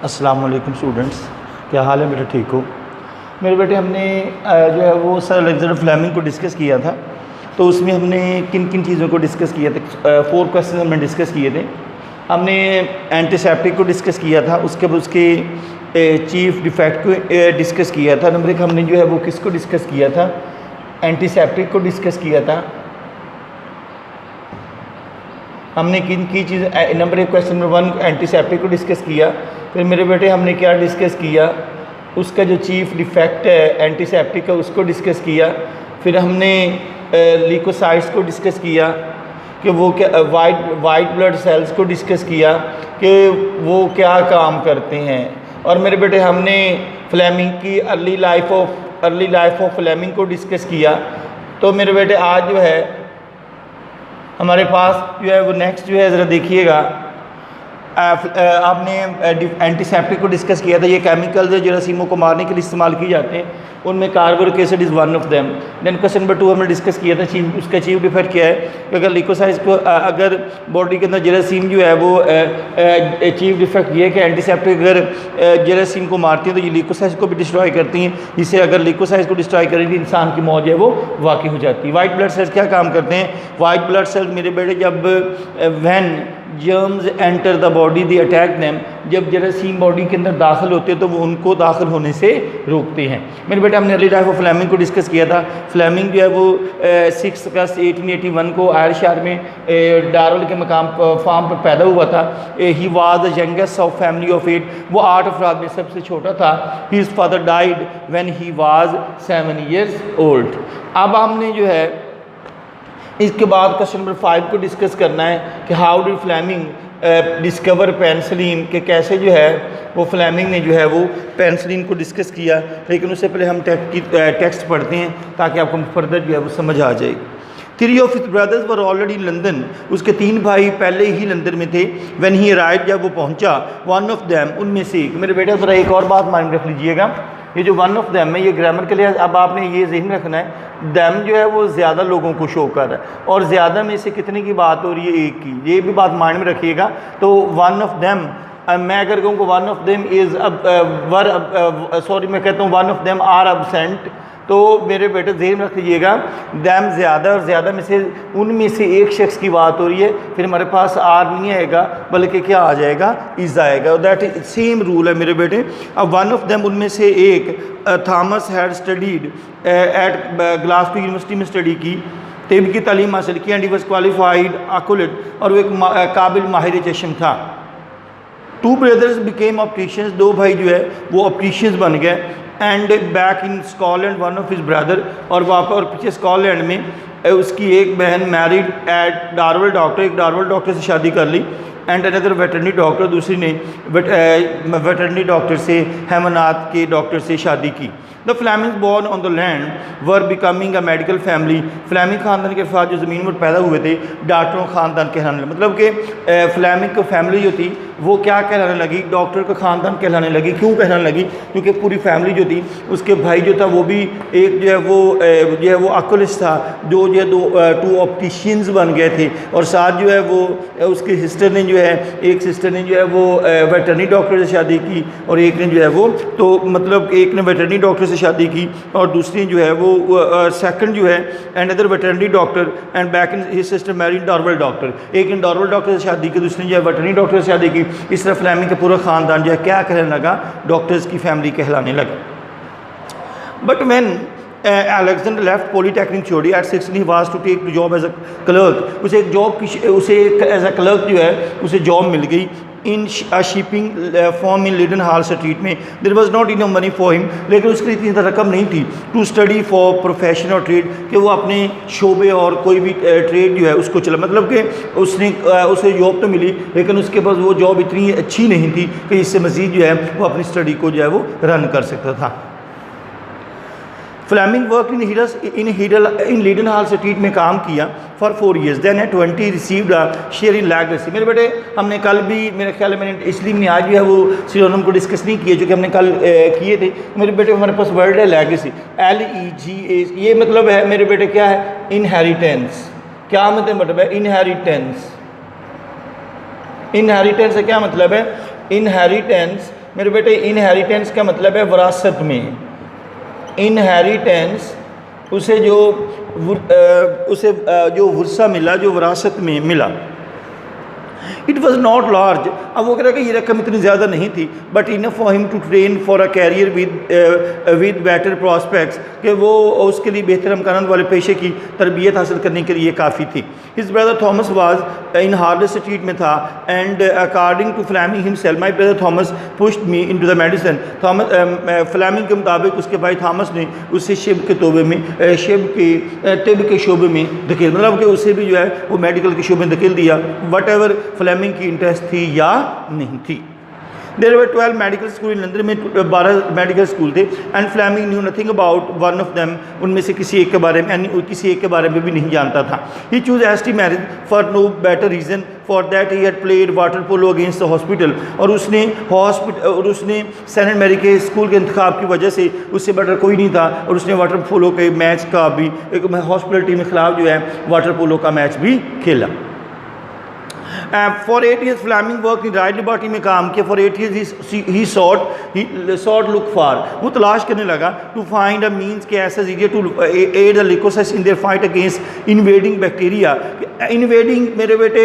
अस्सलाम वालेकुम स्टूडेंट्स, क्या हाल है बेटा? ठीक हो? मेरे बेटे हमने जो है वो सर अलेक्जेंडर फ्लेमिंग को डिस्कस किया था। तो उसमें हमने किन किन चीज़ों को डिस्कस किया था? 4 क्वेश्चन हमने डिस्कस किए थे। हमने एंटीसेप्टिक को डिस्कस किया था, उसके बाद उसके चीफ डिफेक्ट को डिस्कस किया था। नंबर 1 हमने जो है वो किसको डिस्कस किया था? एंटीसेप्टिक को डिस्कस किया था। हमने किन की चीज़ नंबर 1 क्वेश्चन नंबर 1 एंटीसेप्टिक को डिस्कस किया। फिर मेरे बेटे हमने क्या डिस्कस किया? उसका जो चीफ डिफेक्ट है एंटीसेप्टिक का उसको डिस्कस किया। फिर हमने ल्यूकोसाइट्स को डिस्कस किया कि वो क्या वाइट ब्लड सेल्स को डिस्कस किया कि वो क्या काम करते हैं। और मेरे बेटे हमने फ्लेमिंग की अर्ली लाइफ ऑफ फ्लेमिंग को डिस्कस किया। तो मेरे बेटे आज जो है हमारे पास जो है वो नेक्स्ट जो है ज़रा देखिएगा, आपने एंटीसेप्टिक को डिस्कस किया था। ये केमिकल्स है जरासीमों को मारने के लिए इस्तेमाल किए जाते हैं, उनमें carbonic acid is one of them. Then question number 2 हमने डिस्कस किया था उसका चीफ डिफेक्ट क्या है कि अगर ल्यूकोसाइट्स को अगर बॉडी के अंदर जरासीम जो है वो चीफ डिफेक्ट ये है कि एंटीसेप्टिक अगर जरासीम को मारती हैं तो ये ल्यूकोसाइट्स को भी डिस्ट्रॉय करती हैं, जिससे अगर ल्यूकोसाइट्स को डिस्ट्रॉय करेंगी इंसान की मौत है वो वाक़ई हो जाती है। वाइट ब्लड सेल्स क्या काम करते हैं? वाइट ब्लड सेल्स मेरे बेटे जब when germs enter the body the attack them, जब जरासीम बॉडी के अंदर दाखिल होते हैं तो वो उनको दाखिल होने से रोकते हैं। मेरे बेटे हमने अर्ली लाइफ ऑफ फ्लेमिंग को डिस्कस किया था। फ्लेमिंग जो है वो 6 अगस्त 1881 को आयरशायर में डारवल के मकाम फार्म पर पैदा हुआ था। He was the youngest of family of 8, वो 8 अफराद में सबसे छोटा था। His father died when he was 7 years old। अब हमने जो है इसके बाद क्वेश्चन नंबर 5 को डिस्कस करना है कि how did Fleming discover penicillin, के कैसे जो है वो फ्लेमिंग ने जो है वो पेनिसिलिन को डिस्कस किया। लेकिन उससे पहले हम टेक्स्ट पढ़ते हैं ताकि आपको फर्दर जो है वो समझ आ जाए। 3 of his brothers were already in London, उसके 3 भाई पहले ही लंदन में थे। when he arrived, जब वो पहुंचा, one of them, उनमें से एक। मेरे बेटा ज़रा एक और बात माइंड रख लीजिएगा, ये जो वन ऑफ दैम है ये ग्रामर के लिए अब आपने ये ज़हन रखना है, दैम जो है वो ज़्यादा लोगों को शो कर रहा है और ज़्यादा में से कितने की बात हो रही है? एक की। ये भी बात माइंड में रखिएगा। तो वन ऑफ दैम, मैं अगर कहूँ कि वन ऑफ देम इज़ मैं कहता हूँ one of them are absent, तो मेरे बेटे ज़हन रख लीजिएगा दैम ज़्यादा और ज़्यादा में से उनमें से एक शख्स की बात हो रही है। फिर हमारे पास आर नहीं आएगा बल्कि क्या आ जाएगा? इज़ आएगा। दैट इज सेम रूल है मेरे बेटे। अब वन ऑफ देम, उनमें से एक, Thomas had studied at Glasgow university में स्टडी की, तिब की तालीम हासिल की, एंड ही वॉज क्वालिफाइड अकुलेट, और वो एक काबिल माहिर चश्म था। 2 brothers became ऑप्टिशियंस, 2 भाई जो है वो ऑप्टिशियंस बन गए। And back in Scotland one of his brother, और वहाँ पर पीछे स्कॉटलैंड में उसकी एक बहन मैरिड एट डारवल डॉक्टर, एक डारवल डॉक्टर से शादी कर ली। एंड अनदर वेटरनरी डॉक्टर, दूसरी ने वेटरनरी डॉक्टर से, हेमनाथ के डॉक्टर से शादी की। The Flemings born on the land were becoming a medical family, Fleming ख़ानदान के अफराद जो ज़मीन पर पैदा हुए थे डॉक्टरों ख़ानदान कहलाने लगे। मतलब कि फ्लेमिंग की फैमिली जो थी वो क्या कहलाने लगी? डॉक्टर का ख़ानदान कहलाने लगी। क्यों कहलाने लगी? क्योंकि पूरी फैमिली जो थी, उसके भाई जो था वो भी एक जो है वो अकुलिस्ट था, जो है 2 ऑप्टिशियंस बन गए थे। और साथ जो है वो उसकी सिस्टर ने जो है, एक सिस्टर ने जो है वो वेटरनरी डॉक्टर से शादी की, और एक ने जो है वो, तो मतलब एक ने वेटरनरी डॉक्टर से शादी की और दूसरी जो है वो सेकंड जो है and other veterinary doctor, and back in his sister married डारवल डॉक्टर, एक ने डारवल डॉक्टर से शादी की, दूसरी जो है वेटरनरी डॉक्टर से शादी की। इस तरह फ्लेमिंग का पूरा ख़ानदान जो है क्या कहने लगा? डॉक्टर्स की फैमिली कहलाने लगा। But when Alexander left polytechnic छोड़ी at 16 he was to take job as a clerk, उसे एक जॉब की एज अ क्लर्क जो है उसे जॉब मिल गई in shipping firm in Leadenhall street में। There was not enough money for him, लेकिन उसकी इतनी रकम नहीं थी to study for profession or trade, कि वो अपने शोबे और कोई भी ट्रेड जो है उसको चला। मतलब कि उसे जॉब तो मिली लेकिन उसके पास वो जॉब इतनी अच्छी नहीं थी कि इससे मज़ीद जो है वो अपनी स्टडी को जो है वो रन कर सकता था। Fleming work in Leadenhall street में काम किया for 4 years। Then at 20 received a share in legacy. मेरे बेटे हमने कल भी, मेरे ख्याल में मैंने इसलिए मैंने आज जो है वो सिनोनिम को डिस्कस नहीं किए जो कि हमने कल किए थे। मेरे बेटे हमारे पास वर्ड है लेगेसी, LEGA। ये मतलब है मेरे बेटे क्या है? इनहेरिटेंस। क्या मतलब है? इनहेरिटेंस। इनहेरिटेंस से क्या मतलब है? इनहेरिटेंस मेरे बेटे इनहेरिटेंस का मतलब है विरासत में। इनहेरिटेंस उसे जो वर्सा मिला, जो विरासत में मिला। इट वॉज नॉट लार्ज, अब वो कह रहा है कि ये रकम इतनी ज़्यादा नहीं थी, but enough for him to train for a career with better prospects, कि वो उसके लिए बेहतर अमकान वाले पेशे की तरबियत हासिल करने के लिए काफ़ी थी। His brother Thomas was in Harley's street में था, and according to Fleming himself my brother Thomas pushed me into the medicine. Fleming के मुताबिक उसके भाई थॉमस ने उसे शिब के तोबे में, शिब के तिब के शोबे में धकेल, मतलब कि उसे भी जो है वो मेडिकल के शोबे में धकेल दिया, वट एवर फ्लेमिंग की इंटरेस्ट थी या नहीं थी। There were 12 medical school in London में 12 मेडिकल स्कूल थे, and Fleming knew nothing about one of them, उनमें से किसी एक के बारे में, किसी एक के बारे में भी नहीं जानता था। He chose ST Mary's for no better reason for that he had played water polo against the hospital, और उसने सेंट मैरी के स्कूल के इंतखाब की वजह से उससे बेटर कोई नहीं था, और उसने वाटर पोलो के मैच का भी एक हॉस्पिटल टीम के खिलाफ जो है वाटर पोलो का मैच भी खेला। For 8 years Fleming work in Wright liberty में काम किया। For 8 years he sought look for, वो तलाश करने लगा टू फाइंड अ मीन्स के ऐसा जरिए to aid the leucocytes in their fight against invading bacteria. Invading मेरे बेटे,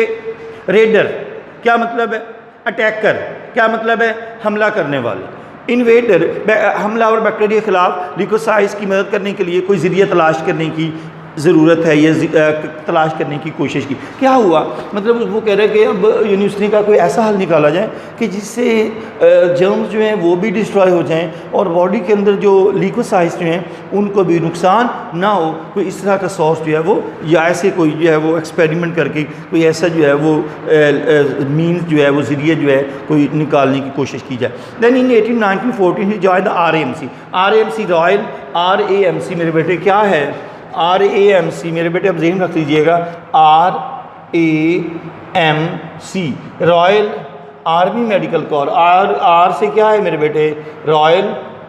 रेडर क्या मतलब है? अटैकर क्या मतलब है? हमला करने वाले। इन्वेडर हमलावर बैक्टीरिया के खिलाफ लिकोसाइट्स की मदद करने के लिए कोई जरिया तलाश करने की ज़रूरत है, या तलाश करने की कोशिश की। क्या हुआ? मतलब वो कह रहे हैं कि अब यूनिवर्सिटी का कोई ऐसा हल निकाला जाए कि जिससे जर्म्स जो हैं वो भी डिस्ट्रॉय हो जाएं, और बॉडी के अंदर जो ल्यूकोसाइट्स जो हैं उनको भी नुकसान ना हो। कोई इस तरह का सॉस जो है वो, या ऐसे कोई जो है वो एक्सपेरिमेंट करके कोई ऐसा जो है वो मीन्स जो है वो ज़रिए जो है कोई निकालने की कोशिश की जाए। Then in 1914 he join the RAMC। RAMC royal, RAMC मेरे बेटे क्या है? RAMC मेरे बेटे अब ज़हन रख लीजिएगा, RAMC royal army medical corps. R से क्या है मेरे बेटे? रॉयल।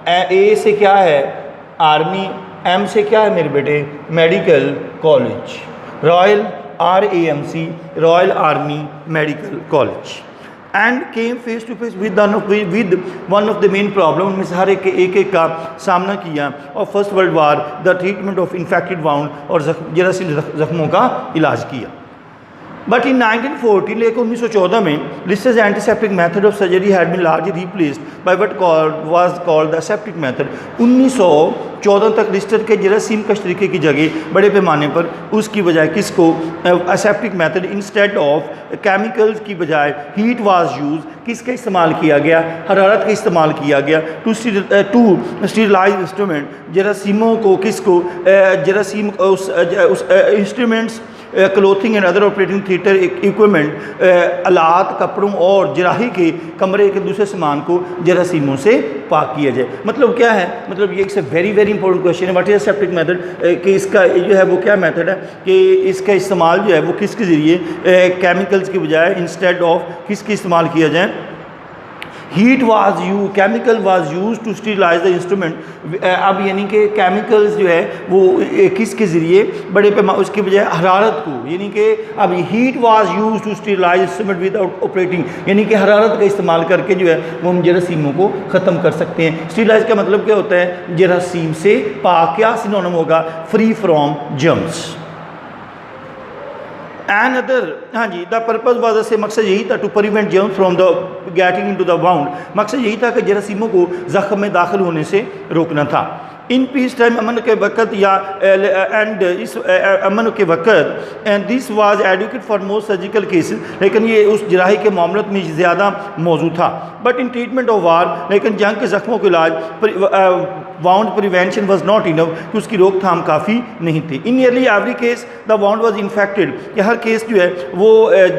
A से क्या है? आर्मी। M से क्या है मेरे बेटे? Medical college. Royal RAMC royal army medical college, and came face to face with one of the main problem, उनमें से हर एक का सामना किया। और first world war, the treatment of infected wound, और जरासीम जख्मों का इलाज किया। बट इन 1914 लेकर 1914 में Lister's antiseptic method of surgery had been largely replaced by what was called the aseptic method. 1914 तक लिस्टर के जरासीम कश तरीके की जगह बड़े पैमाने पर उसकी बजाय किसको, aseptic method instead of chemicals की बजाय हीट वाज यूज, किसका इस्तेमाल किया गया? हरारत का इस्तेमाल किया गया। टू स्टीरलाइज इंस्ट्रूमेंट, जरासीमों को किसको, जरासीम उस instruments, clothing and other operating theatre equipment, आलात, कपड़ों और जराही के कमरे के दूसरे सामान को जरासीमों से पाक किया जाए। मतलब क्या है? मतलब ये एक वेरी वेरी इंपॉर्टेंट क्वेश्चन है, व्हाट इज सेप्टिक मेथड, कि इसका जो है वो क्या मेथड है, कि इसका इस्तेमाल जो है वो किसके ज़रिए, केमिकल्स की बजाय इंस्टेड ऑफ किसके इस्तेमाल किया जाए? Heat was use, chemical was use to sterilise the instrument. अब यानी कि केमिकल्स जो है वो किसके ज़रिए, बड़े पे उसके बजाय हरारत को, यानी कि अब heat was use to sterilise instrument without operating, यानी कि हरारत का इस्तेमाल करके जो है वो हम जरासीमों को ख़त्म कर सकते हैं। स्टीरलाइज का मतलब क्या होता है? जरासीम से पाक। क्या सिनोनिम होगा? Free from germs. And other, हाँ जी, द पर्पज़ वाज से मकसद यही था to prevent germs from the getting into the wound, मकसद यही था कि जरासीमों को ज़ख्म में दाखिल होने से रोकना था। इन पीस टाइम, अमन के वक़्त या एंड इस अमन के वक़्त, and this was adequate for most surgical cases, लेकिन ये उस जराही के मामलों में ज़्यादा मौजूद था। But in treatment of war, लेकिन जंग के ज़ख्मों के इलाज wound prevention was not enough, कि उसकी रोकथाम काफ़ी नहीं थी। इन nearly every case the wound was infected, कि हर केस जो है वो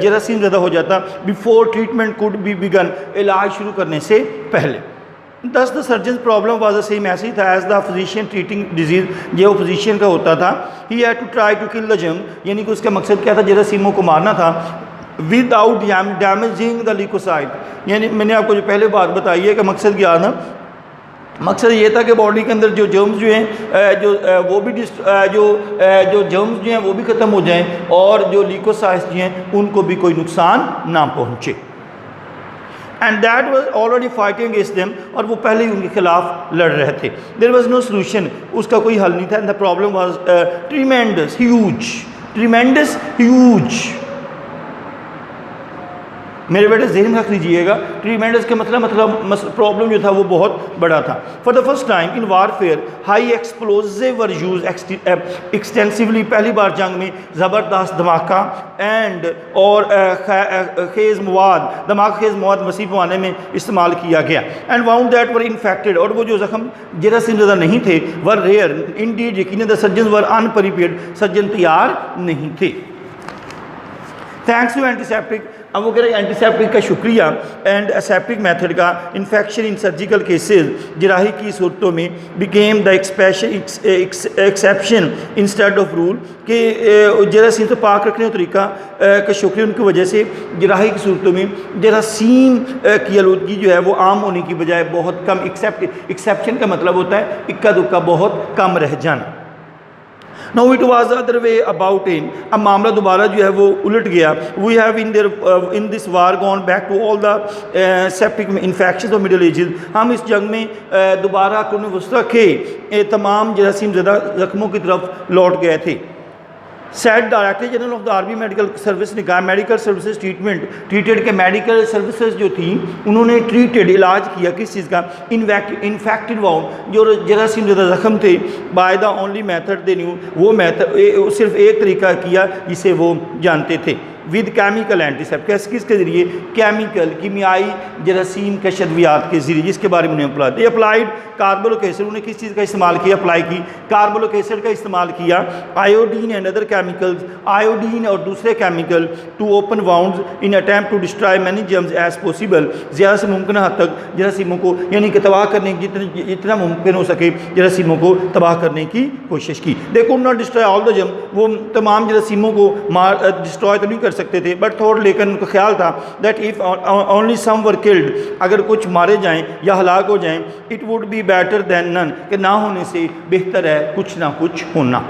जरासीम ज़्यादा हो जाता before treatment could be begun, इलाज शुरू करने से पहले। Thus the surgeon problem was the same, ऐसे ही था as the physician treating disease, जो फिजिशियन का होता था। He had to try to kill the germ, यानी कि उसका मकसद क्या था? जरासीमों को मारना था, विदाउट डैमेजिंग द ल्यूकोसाइट। यानी मैंने आपको जो पहले बात बताई है कि मकसद क्या था, मकसद ये था कि बॉडी के अंदर जो जर्म्स जो हैं वो भी जो जर्म्स जो हैं वो भी ख़त्म हो जाएं, और जो ल्यूकोसाइट्स जो हैं उनको भी कोई नुकसान ना पहुँचे। And that was already fighting against them, और वो पहले ही उनके खिलाफ लड़ रहे थे। देयर वाज नो सोल्यूशन, उसका कोई हल नहीं था। And the problem was tremendous huge. मेरे बेटे ज़हन रख लीजिएगा, ट्रीमेंडस के मतलब प्रॉब्लम जो था वो बहुत बड़ा था। For the first time in warfare high explosive were use extensively, पहली बार जंग में ज़बरदस्त धमाका एंड और खेज़ मवाद, धमाकेज़ मवाद मसीह पैमाने में इस्तेमाल किया गया। And wound that were infected, और वो जो ज़ख्म जरासीम ज़्यादा नहीं थे, वर रेयर इंडीड, यकीनन द सर्जन वर अनप्रिपेयर्ड, सर्जन तैयार नहीं थे। थैंक्स टू एंटीसेप्टिक, अब वो कह रहे हैं एंटीसेप्टिक का शुक्रिया एंड एसेप्टिक मेथड का इन्फेक्शन इन सर्जिकल केसेस, जराही की सूरतों में became the exception instead of rule, कि जरासीम से पाक रखने का तरीका का शुक्रिया उनकी वजह से जराही की सूरतों में जरासीम की आलूदगी जो है वो आम होने की बजाय बहुत कम, एक्सेप्शन का मतलब होता है इक्का दुक्का बहुत कम रह जाना। Now it was other way about in, अब मामला दोबारा जो है वो उलट गया। We have in this war gone back to all the septic infection of middle ages, हम इस जंग में दोबारा कुर्न वस्ता के तमाम जरासीम ज़दा ज़ख्मों की तरफ लौट गए थे। Set director general of the army medical service ने कहा, मेडिकल सर्विसेज ट्रीटेड के मेडिकल सर्विसेज जो थी उन्होंने ट्रीटेड इलाज किया किस चीज़ का, इन्फेक्टेड वाउंड, जो जरासीम ज़्यादा ज़ख्म थे, by the only method they knew, वो मेथड सिर्फ एक तरीका किया जिसे वो जानते थे, विद केमिकल एंटीसेप्टिक, किसके ज़रिए, केमिकल कीमियाई जरासीम के शद्वियात के ज़रिए, जिसके बारे में उन्हें अप्लाई, अप्लाइड कार्बोलिक एसिड, उन्होंने किस चीज़ का इस्तेमाल किया, अप्लाई की कार्बोलिक एसिड का इस्तेमाल किया, iodine and other chemicals, iodine और दूसरे chemical, to open wounds in attempt to destroy many germs as possible, ज़्यादा से मुमकिन हद तक जरासीमों को यानी कि तबाह करने की जितना मुमकिन हो सके जरासीमों को तबाह करने की कोशिश की। They could not destroy all the germ, वो तमाम जरासीमों को डिस्ट्रॉय तो नहीं कर सकते थे, बट थोड़ा, लेकिन उनका ख्याल था that if only some were killed, अगर कुछ मारे जाएं या हलाक हो जाएं, it would be better than none, कि ना होने से बेहतर है कुछ ना कुछ होना।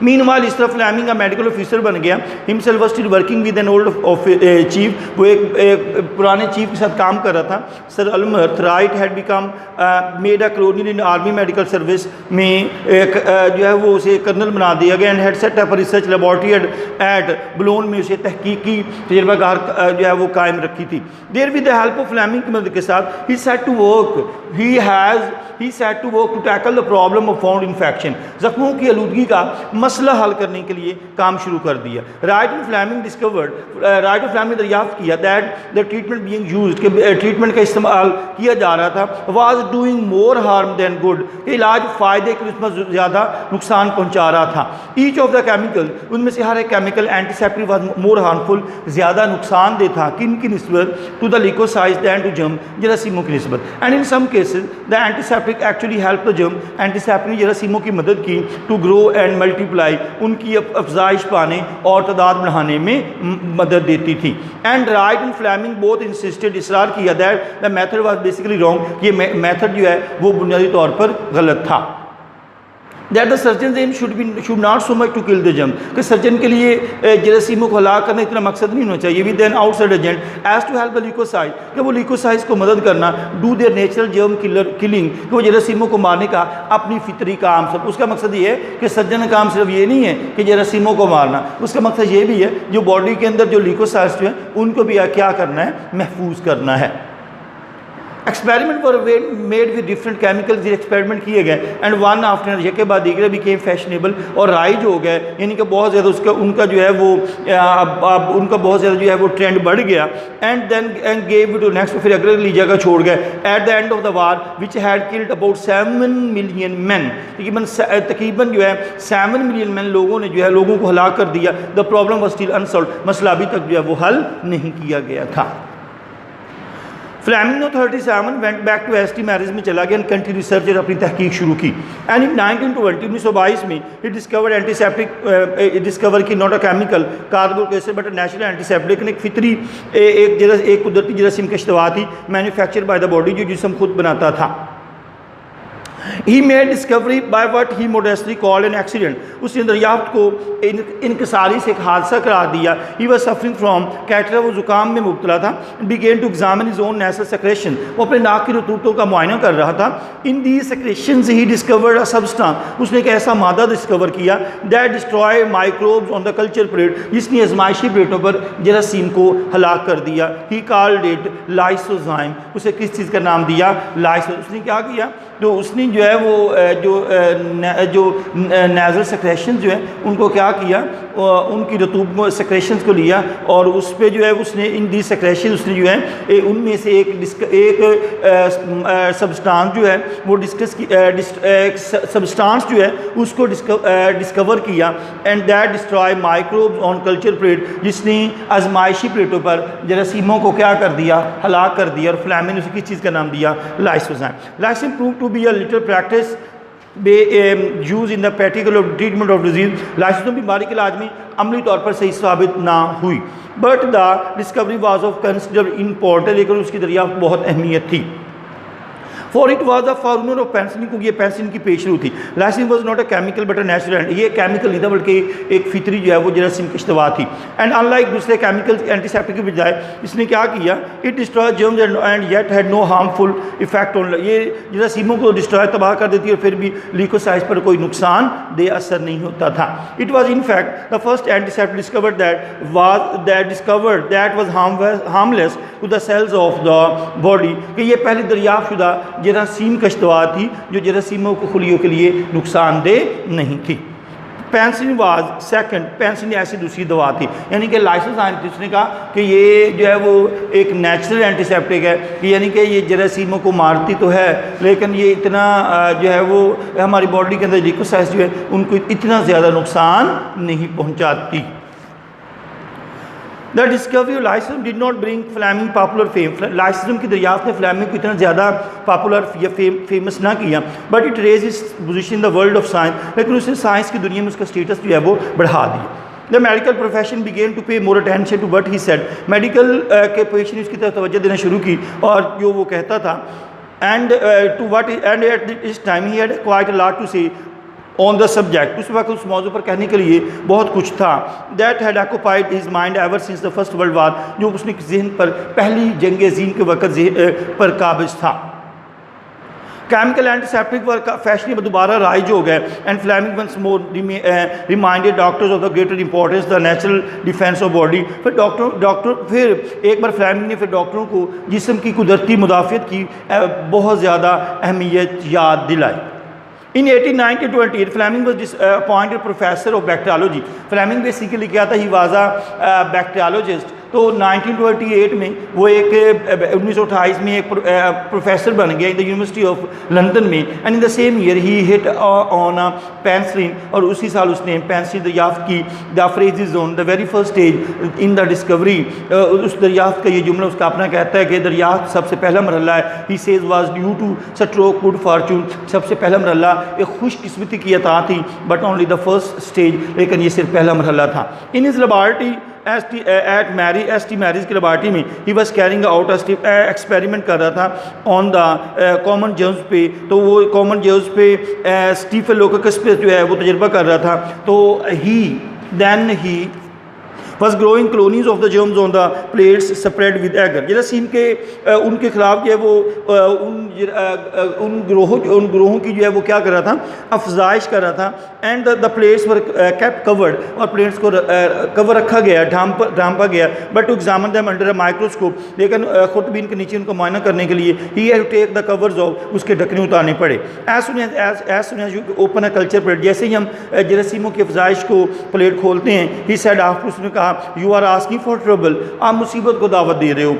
मीनवाइल इस तरफ फ्लेमिंग का मेडिकल ऑफिसर बन गया, himself was still working with an old chief, वो एक पुराने चीफ के साथ काम कर रहा था। Sir Almroth Wright had become made a colonel in army medical service में जो है वो उसे कर्नल बना दिया गया, and had set up research laboratory at Boulogne में उसे तहकीकी तजर्बागार जो है वो कायम रखी थी। There with the help of Fleming की मदद के साथ he set to work to tackle the problem of found infection, जख्मों की आलूदगी का मसला हल करने के लिए काम शुरू कर दिया। राइट ऑफ फ्लेमिंग दरियाफ्त किया that the treatment being used, के ट्रीटमेंट का इस्तेमाल किया जा रहा था, was doing more harm then good, इलाज फ़ायदे की निस्बत ज़्यादा नुकसान पहुँचा रहा था। ईच ऑफ द केमिकल, उनमें से हर एक chemical antiseptic was more harmful, ज़्यादा नुकसानदेह था, किन की निस्बत, to the leucocytes than to germ, जरासीमों की निस्बत। And in some cases the antiseptic actually help the germ, antiseptic ने जरासीमों की मदद की टू ग्रो एंड मल्टीप्लाई, उनकी अफजाइश पाने और तादाद बढ़ाने में मदद देती थी। And Wright and Fleming both insisted, इसरार किया that the method was basically wrong, ये मेथड जो है वो बुनियादी तौर पर गलत था। That the surgeon aim should not so much to kill the germ, कि सर्जन के लिए जरासीमों को हलाक करना इतना मकसद नहीं होना चाहिए, with an outside agent as to help the leucocyte, कि वो ल्यूकोसाइट्स को मदद करना, do their natural germ killing, कि वो जरासीमों को मारने का अपनी फितरी काम, सब उसका मकसद ये है कि सर्जन का काम सिर्फ ये नहीं है कि जरासीमों को मारना, उसका मकसद ये भी है जो बॉडी के अंदर जो ल्यूकोसाइट्स जो है उनको भी क्या करना है, महफूज करना है। Experiment were made with different chemicals, experiment किए गए, एंड वन आफ्टर एक के बाद दीगरे बिकेम फैशनेबल, और राइज हो गए, यानी कि बहुत ज़्यादा उनका जो है वो उनका बहुत ज़्यादा जो है वो ट्रेंड बढ़ गया। And then gave to next, फिर अगली जगह छोड़ गए। At the end of the war which had killed about 7 million man, तकरीबन जो है 7 मिलियन मैन लोगों ने जो है लोगों को हलाक कर दिया। The problem was still unsolve, मसला अभी तक जो है वो हल नहीं किया गया था। Fleming 37 went back to ST Mary's में चला गया, कंट्री रिसर्च और अपनी तहकीक शुरू की। एंड इन 1922 में ही डिस्कवर्ड एंटीसेप्टिक, डिस्कवर की not a chemical carbonic acid but natural antiseptic, एक फितरी एक कुदरती जरासीम की अश्तवा थी, मैन्युफैक्चर बाय द बॉडी, जो जिसम खुद बनाता था। He made discovery by what he modestly called an accident. उसने दरियाफ्त को इनकसारी से एक हादसा करार दिया. He was suffering from कैटरा, वो ज़ुकाम में मुब्तला था. Began to examine his own nasal secretion. वो अपने नाक की रतूतों का मुआयना कर रहा था. In these secretions he discovered a substance. उसने एक ऐसा मादा डिस्कवर किया that destroy microbes on the culture plate, जिसने आजमाइशी प्लेटों पर जरासीम को हलाक कर दिया. He called it lysozyme. उसे किस चीज़ का नाम दिया? लाइसो. उसने क्या किया? तो उसने जो है वो जो नेज़ल सेक्रेशन जो है उनको क्या किया, उनकी रतूब सेक्रेशंस को लिया और उस पर जो है उसने इन दी सेक्रेशन उसने जो है उनमें से एक सब्सटेंस जो है वो सब्सटेंस जो है उसको डिस्कवर किया. And that destroy microbes on culture plate, जिसने आजमाइशी प्लेटों पर जरासीमों को क्या कर दिया? हलाक कर दिया. और फ्लैमिंग ने उसे किस चीज़ का नाम दिया? Lysozyme. Lysozyme prove to be a little practice use in the practical of treatment of disease. Lysozyme बीमारी के इलाज में अमली तौर पर सही साबित ना हुई. But the discovery was of considerable important, लेकिन उसकी दरियाफ्त बहुत अहमियत थी. For it was the former of penicillin, क्योंकि ये पेंसिलिन की पेशरू थी. Lysine was not a chemical but a natural. ये केमिकल नहीं था बल्कि एक फितरी जो है वो जरासीम की इश्तवा थी. एंड अनलाइक दूसरे केमिकल एंटीसेप्टिक के बजाय इसने क्या किया? It destroy germs and yet had no harmful effect on. ये जरासीमों को डिस्ट्रॉय तबाह कर देती है और फिर भी ल्यूकोसाइट्स पर कोई नुकसान दे असर नहीं होता था. It was in fact the first antiseptic discovered that was harmless to the cells of the body, कि ये पहली दरियाफ्त शुदा जरासीम का इश्तवा थी जो जरासीमों को खुलियों के लिए नुकसानदेह नहीं थी. पेंसिलिन वाज सेकंड, पेंसिलिन ऐसी दूसरी दवा थी. यानी कि लाइसोजाइम, जिसने कहा कि ये जो है वो एक नेचुरल एंटीसेप्टिक है, कि यानी कि ये जरासीमों को मारती तो है लेकिन ये इतना जो है वो हमारी बॉडी के अंदर ल्यूकोसाइट्स जो है उनको इतना ज़्यादा नुकसान नहीं पहुँचाती. The discovery of lysozyme did not bring Fleming popular fame. Lysozyme की दरियाफ्त ने फ्लैमिंग को इतना ज़्यादा पॉपुलर या फेमस ना किया. But it raise is position in the world of science, लेकिन उसने साइंस की दुनिया में उसका स्टेटस जो है वो बढ़ा दिया. The medical profession began to pay more attention to what he said. Medical के प्रोफेशन उसकी तरफ तवज्जो देना शुरू की और जो वो कहता था. And to what and at this time he had quite a lot to say on the subject. उस वक्त उस मौजू पर कहने के लिए बहुत कुछ था. That had occupied his mind ever since the first world वार, जो उसने जहन पर पहली जंग जीन के वक्त पर काबिज था. केमिकल एंटीसेप्टिक वर्क फैशन दोबारा राइज हो गए. And Fleming once more reminded doctors of the greater importance the natural defence of body. फिर एक बार फ्लैमिंग ने फिर डॉक्टरों को जिस्म की कुदरती मुदाफ़ियत की बहुत ज़्यादा अहमियत याद दिलाई. In 1828, Fleming was appointed professor of bacteriology. Fleming basically क्या था? He was a bacteriologist. तो 1928 में वो एक 1928 में एक प्रोफेसर बन गया in the university of London में. And in the same year he hit on penicillin, और उसी साल उसने पेंसिलिन दरियाफ्त की. The phrase is on the very first stage in the discovery. उस दरियाफ्त का ये जुमला उसका अपना कहता है कि दरियाफ्त सबसे पहला मरहला है. He says was due to stroke good fortune. सबसे पहला मरहला एक खुशकिस्मती की अता थी. But only the first stage, लेकिन ये सिर्फ पहला मरहला था. In his laboratory at Mary's की लेबॉरेटरी में he was carrying out experiment कर रहा था ऑन द कॉमन जर्म्स पे. तो वो कॉमन जर्म्स पे स्टीफिलोकोकस पे जो है वो तजर्बा कर रहा था. तो ही was growing colonies of the germs on the plates spread with agar. जरासीम के उनके खिलाफ जो है वो उन ग्रोहों की जो है वो क्या कर रहा था? अफजाइश कर रहा था. And the plates were kept covered, और प्लेट्स को कवर रखा गया, ढांपा गया. But to examine them under a microscope, लेकिन खुतबीन के नीचे उनको मुआयना करने के लिए he had to take the covers off, उसके ढकने उतारने पड़े. As soon as you open a culture plate, जैसे ही हम जरासीमों की अफजाइश को प्लेट खोलते हैं, ही सेड आफ्टर, उसने कहा you are asking for trouble, आप मुसीबत को दावत दे रहे हो.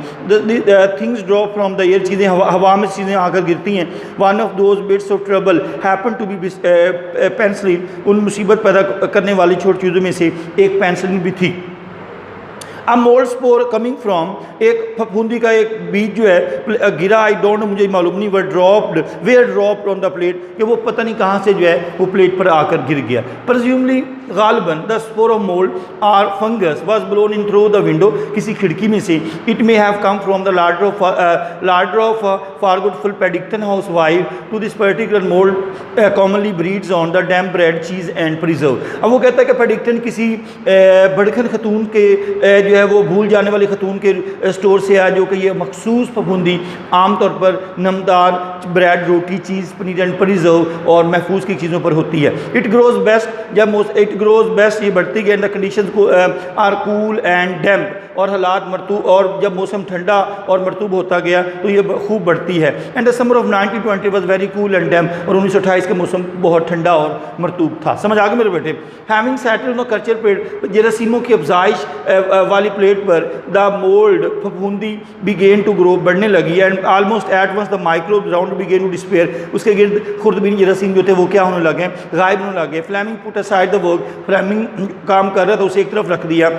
Things drop from the air, चीज़ें हवा में चीज़ें आकर गिरती हैं. One of those bits of trouble happen to be penicillin, उन मुसीबत पैदा करने वाली छोटी चीज़ों में से एक पेंसिलिन भी थी. अब मोल्ड स्पोर कमिंग फ्रॉम, एक फफूंदी का एक बीज जो है गिरा, आई डोंट नो, मुझे मालूम नहीं, were dropped, where dropped on the plate, कि वो पता नहीं कहाँ से जो है वो प्लेट पर आकर गिर गया। प्रेज्यूमली गालिबन the spore of mould or fungus was blown in through the window, किसी खिड़की में से। It may have come from the larder of forgetful Paddington house to this particular mould commonly breeds on the damp bread cheese and preserve. अब वो कहता है कि पेडिक्टन किसी बड़खन खतून के जो है वो भूल जाने वाली खतून के स्टोर से आया, जो कि ये मखसूस फफूंदी आमतौर पर नमदार ब्रेड, रोटी, चीज़, पनीर एंड प्रिजर्व और महफूज की चीज़ों पर होती है। इट ग्रोज बेस्ट, जब इट ग्रोज बेस्ट ये बढ़ती गई, द कंडीशन को आर कूल एंड डैम्प, और हालात मरतूब, और जब मौसम ठंडा और मरतूब होता गया तो ये खूब बढ़ती है। And the summer of 1920 was very cool and damp, और 1928 का मौसम बहुत ठंडा और मरतूब था। समझ आ गए मेरे बेटे। Having settled on culture plate, जेरासीमों की अफजाइश वाली प्लेट पर द मोल्ड फफूंदी बिगेन टू ग्रो, बढ़ने लगी, and almost at once the microbe round began to disappear, उसके गिर्द खुर्दबीन जेरासीम जो थे वो क्या होने लगे, गायब होने लगे। Fleming put aside the work, Fleming काम कर रहा था, उसे एक तरफ रख दिया।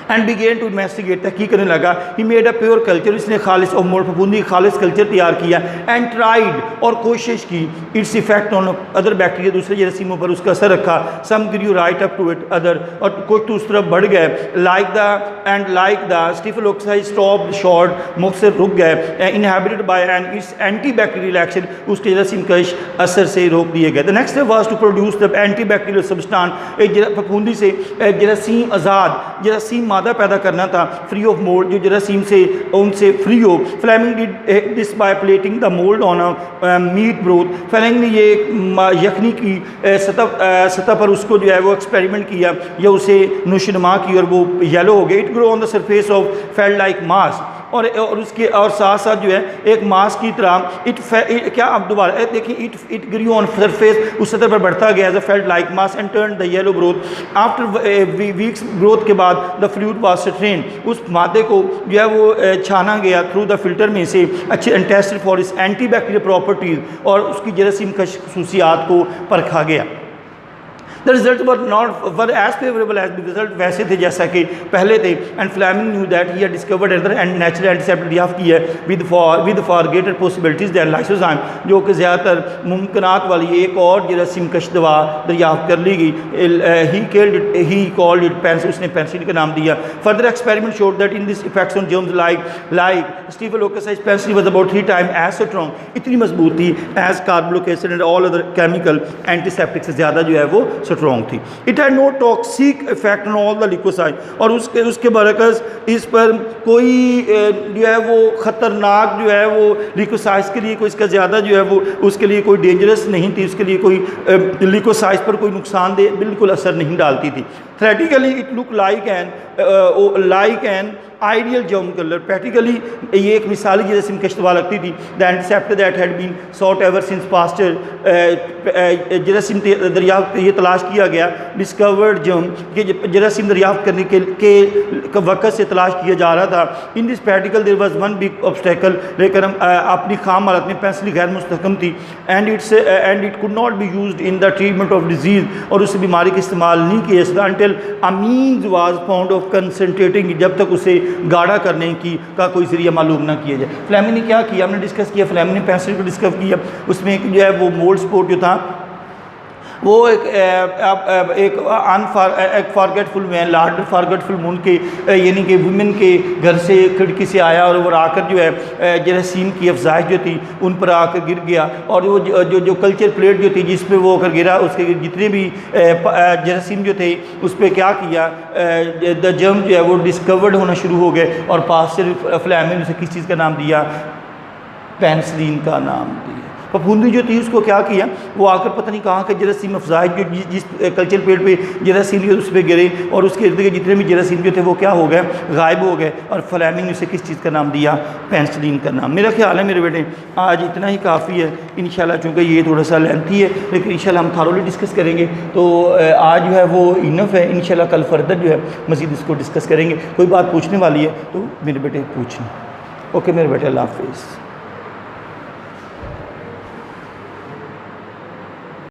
एंड बिगेन टू इन्वेस्टिगेट, तहकीक करने लगा। He made a pure culture, इसने खालिस और मोल्ड फफूंदी खालिस कल्चर तैयार किया। एंड ट्राइड, और कोशिश की, its effect on other bacteria, दूसरे जेरासीमों पर उसका असर रखा। Some grew right up to it other, और कुछ तो उस तरफ बढ़ गए। Like the staphylococci stop short, मुख से रुक गए। Inhibited by an its antibacterial action, उस जेरासीम कश असर से रोक दिए गए। The next step was to produce the antibacterial substance, एक फफूंदी से जेरासीम आज़ाद जेरासीम मादा पैदा करना था, फ्री ऑफ मोल्ड, जो जरासीम से उनसे फ्री हो। Fleming did this by plating the mould on a meat broth, Fleming ने ये यखनी की सतह पर उसको जो है वो एक्सपेरिमेंट किया या उसे नोशनुमा की, और वो येलो हो गया। It grow on the surface of failed like मास, और उसके और साथ साथ जो है एक मास की तरह क्या आप दोबारा देखिए, इट ग्रू ऑन सरफेस, उस सतह पर बढ़ता गया as a felt like mass and turn the yellow growth. After weeks growth के बाद द फ्लूइड वाज स्ट्रेन, उस मादे को जो है वो छाना गया थ्रू द फिल्टर में से, अच्छे and tested for its antibacterial properties, और उसकी जेरासीम खसूसियात को परखा गया। The result were as favourable as the result वैसे थे जैसा कि पहले थे। And Fleming knew that he discovered other and natural antiseptic दरियाफ्त की है with far greater possibilities than lysozyme, जो कि ज़्यादातर मुमकिनात वाली एक और जेरासीम कश दवा दरियाफ्त कर ली गई। ही कॉल्ड इट पेंसिल, उसने पेंसिल का नाम दिया। Further experiment showed that in this effects on germs like staphylococcus penicillin was about 3 time as strong, इतनी मजबूत थी as carbolic acid and all other chemical antiseptic से ज़्यादा जो है वो स्ट्रॉन्ग थी। It had no toxic effect on all the leucocyte, और उसके बरकस इस पर कोई जो है वो ख़तरनाक जो है वो लिकोसाइड्स के लिए कोई इसका ज़्यादा जो है वो उसके लिए कोई डेंजरस नहीं थी, उसके लिए कोई लिकोसाइड्स पर कोई नुकसानदेह बिल्कुल असर नहीं डालती थी। Theoretically it look like an ideal germ killer, practically ये एक मिसाली जेरासीम कश्तवा लगती थी। The antiseptic that had been sought ever since Pasteur, जेरासीम दरियाफ्त ये तलाश किया गया, डिस्कवर्ड जर्म कि जेरासीम दरियाफ्त करने के वक़्त से तलाश किया जा रहा था। In this practical there was one big obstacle, लेकिन अपनी खाम हालत में पेंसिल गैर मुस्तहकम थी। And it could not be used in the treatment of disease, और उस बीमारी का इस्तेमाल नहीं किया जा सकता until a means was found of concentrating, जब तक उसे गाढ़ा करने का कोई जरिया मालूम ना किया जाए। फ्लेमिंग ने क्या किया, हमने डिस्कस किया, फ्लेमिंग ने पेंसिल को डिस्कस किया, उसमें एक जो है वो मोल्ड स्पोर जो था वो एक forgetful man, Lord forgetful moon के यानी कि वुमेन के घर से खिड़की से आया, और वो आकर जो है जेरासीम की अफजाइश जो थी उन पर आकर गिर गया, और वो जो कल्चर प्लेट जो थी जिस पे वो आकर गिरा, उसके जितने भी जेरासीम जो थे उस पर क्या किया, द जर्म जो है वो डिस्कवर्ड होना शुरू हो गए, और पास्टर फ्लेमिंग ने उसे किस चीज़ का नाम दिया, पेनिसिलिन का नाम दिया। फफूंदी जो थी उसको क्या किया, वो आकर पता नहीं कहाँ के जेरासीम अफजाइश जो जिस कल्चर प्लेट पे जेरासीम उस पर गिरे, और उसके इर्द गिर्द जितने भी जेरासीम जो थे वो क्या हो गए, गायब हो गए, और फ्लेमिंग ने उसे किस चीज़ का नाम दिया, पेनिसिलिन का नाम। मेरा ख्याल है मेरे बेटे आज इतना ही काफ़ी है इंशाल्लाह, चूँकि ये थोड़ा सा लेंथी है लेकिन इंशाल्लाह हम थारोली डिस्कस करेंगे, तो आज जो है वो इनफ है। इंशाल्लाह कल फर्दर जो है मज़ीद इसको डिस्कस करेंगे। कोई बात पूछने वाली है तो मेरे बेटे पूछना। ओके मेरे बेटे, अल्लाह हाफिज़।